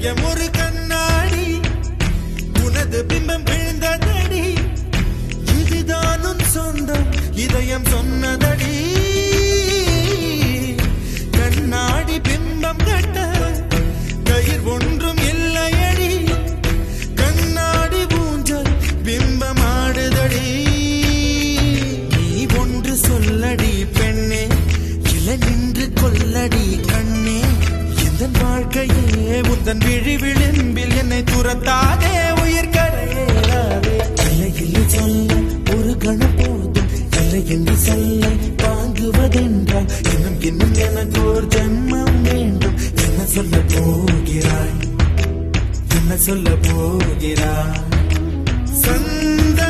இதயம் ஒரு கண்ணாடி உனது பிம்பம் விழுந்ததடி இதுதான் உன் சொந்தம் இதயம் சொன்னதடி கண்ணாடி பிம்பம் கட்ட கயிர் ஒன்றும் இல்லையடி கண்ணாடி ஊஞ்சல் பிம்பம் ஆடுதடி நீ ஒன்று சொல்லடி பெண்ணே இல நின்று கொல்லடி கண்ணே எந்த வாழ்க்கையே உந்தன் விழி விளிம்பில் என்னை துரத்தாதே உயிர் கரையேறாதே இல்லை இல்லை சொல்ல ஒரு கணம் போதும் இல்லை என்று சொல்ல தாங்குவதென்றால் இன்னும் இன்னும் எனக்கு ஒரு ஜென்மம் வேண்டும் என்ன சொல்ல போகிறாய் என்ன சொல்ல போகிறாய் சந்த